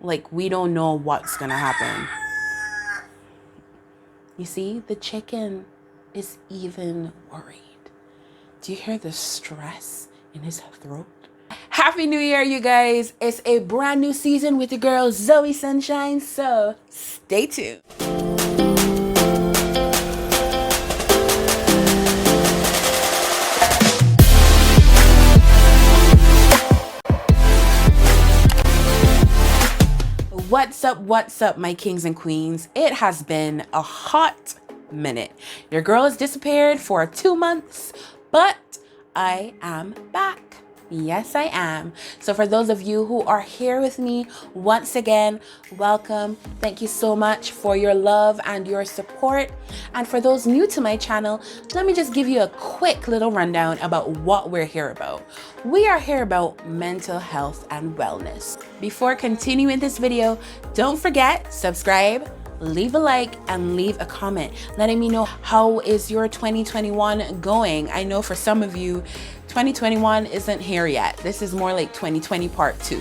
Like, we don't know what's gonna happen. You see, the chicken is even worried. Do you hear the stress in his throat? Happy New Year, you guys. It's a brand new season with your girl, Zoe Sunshine, so stay tuned. What's up, my kings and queens? It has been a hot minute. Your girl has disappeared for 2 months, but I am back. Yes, I am. So for those of you who are here with me, once again, welcome. Thank you so much for your love and your support. And for those new to my channel, let me just give you a quick little rundown about what we're here about. We are here about mental health and wellness. Before continuing this video, don't forget, subscribe, leave a like, and leave a comment letting me know how is your 2021 going. I know for some of you 2021 isn't here yet. This is more like 2020 part 2,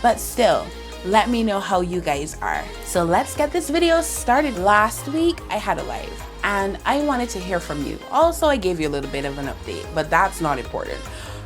but still, let me know how you guys are. So let's get this video started. Last week I had a live and I wanted to hear from you. Also, I gave you a little bit of an update, but that's not important.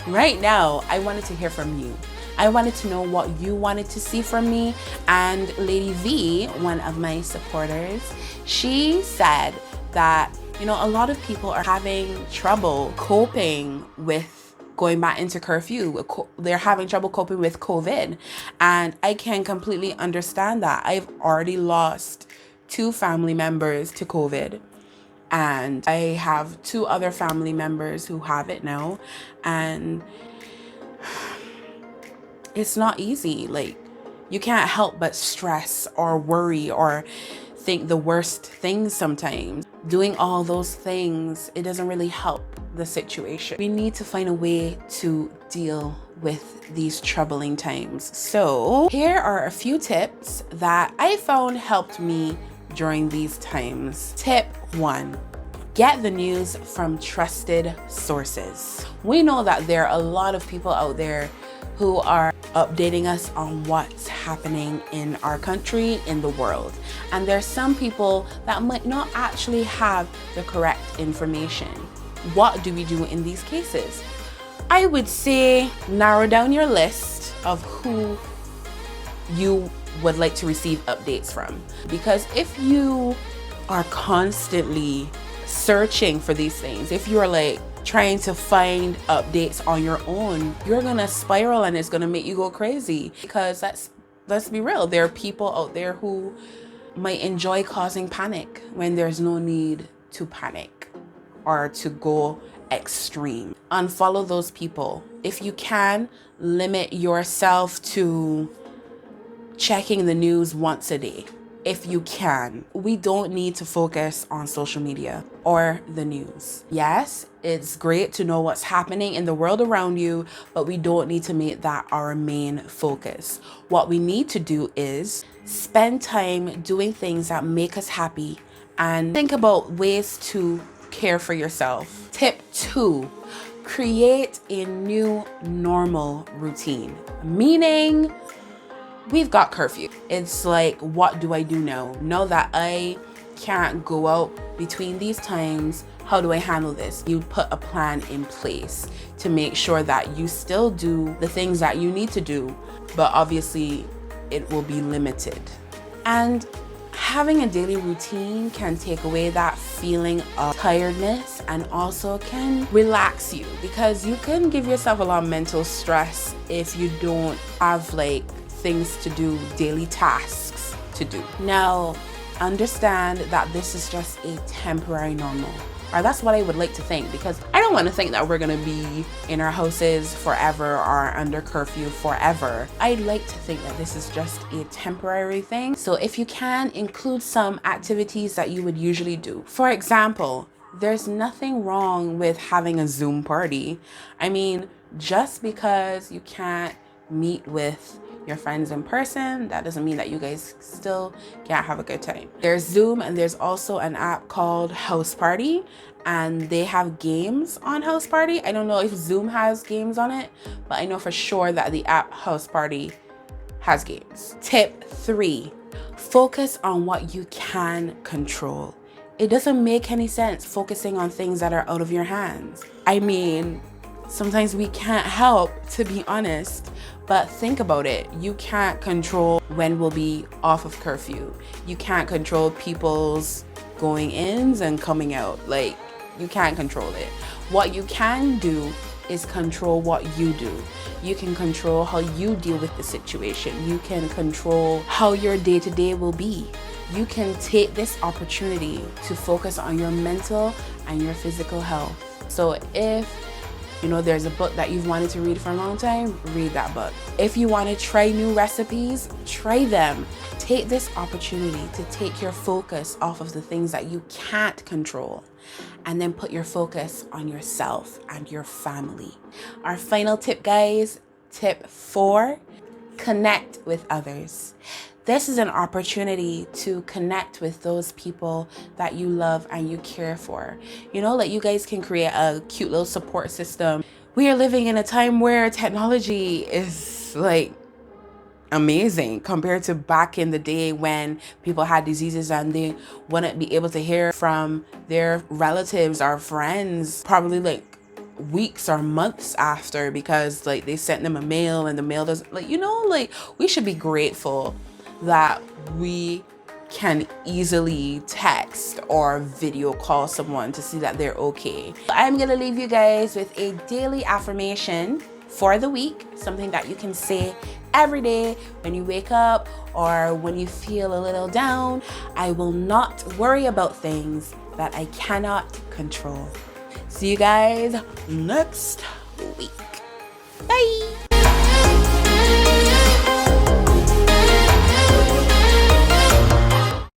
Right now, I wanted to hear from you. I wanted to know what you wanted to see from me. And Lady V, one of my supporters, she said that, you know, a lot of people are having trouble coping with going back into curfew. They're having trouble coping with COVID. And I can completely understand that. I've already lost 2 family members to COVID. And I have 2 other family members who have it now. And it's not easy. Like, you can't help but stress or worry or think the worst things sometimes. Doing all those things, it doesn't really help the situation. We need to find a way to deal with these troubling times. So here are a few tips that I found helped me during these times. Tip 1. Get the news from trusted sources. We know that there are a lot of people out there who are updating us on what's happening in our country, in the world. And there's some people that might not actually have the correct information. What do we do in these cases? I would say narrow down your list of who you would like to receive updates from. Because if you are constantly searching for these things, if you're like trying to find updates on your own, you're gonna spiral and it's gonna make you go crazy. Because let's be real, there are people out there who might enjoy causing panic when there's no need to panic or to go extreme. Unfollow those people. If you can, limit yourself to checking the news once a day. If you can. We don't need to focus on social media or the news. Yes, it's great to know what's happening in the world around you, but we don't need to make that our main focus. What we need to do is spend time doing things that make us happy and think about ways to care for yourself. Tip 2, create a new normal routine. Meaning, we've got curfew. It's like, what do I do now? Now that I can't go out between these times, how do I handle this? You put a plan in place to make sure that you still do the things that you need to do, but obviously it will be limited. And having a daily routine can take away that feeling of tiredness and also can relax you, because you can give yourself a lot of mental stress if you don't have like things to do, daily tasks to do. Now, understand that this is just a temporary normal. Or that's what I would like to think, because I don't want to think that we're going to be in our houses forever or under curfew forever. I'd like to think that this is just a temporary thing. So if you can, include some activities that you would usually do. For example, there's nothing wrong with having a Zoom party. I mean, just because you can't meet with your friends in person, that doesn't mean that you guys still can't have a good time. There's Zoom, and there's also an app called House Party, and they have games on House Party. I don't know if Zoom has games on it, but I know for sure that the app House Party has games. Tip 3, focus on what you can control. It doesn't make any sense focusing on things that are out of your hands. I mean, sometimes we can't help, to be honest, but think about it. You can't control when we'll be off of curfew. You can't control people's going ins and coming out. Like, you can't control it. What you can do is control what you do. You can control how you deal with the situation. You can control how your day-to-day will be. You can take this opportunity to focus on your mental and your physical health. So if there's a book that you've wanted to read for a long time, read that book. If you want to try new recipes, try them. Take this opportunity to take your focus off of the things that you can't control and then put your focus on yourself and your family. Our final tip, guys, tip 4, connect with others. This is an opportunity to connect with those people that you love and you care for. Like you guys can create a cute little support system. We are living in a time where technology is like amazing compared to back in the day when people had diseases and they wouldn't be able to hear from their relatives or friends probably like weeks or months after, because like they sent them a mail and the mail doesn't, like we should be grateful that we can easily text or video call someone to see that they're okay. I'm gonna leave you guys with a daily affirmation for the week, something that you can say every day when you wake up or when you feel a little down. I will not worry about things that I cannot control. See you guys next week. Bye.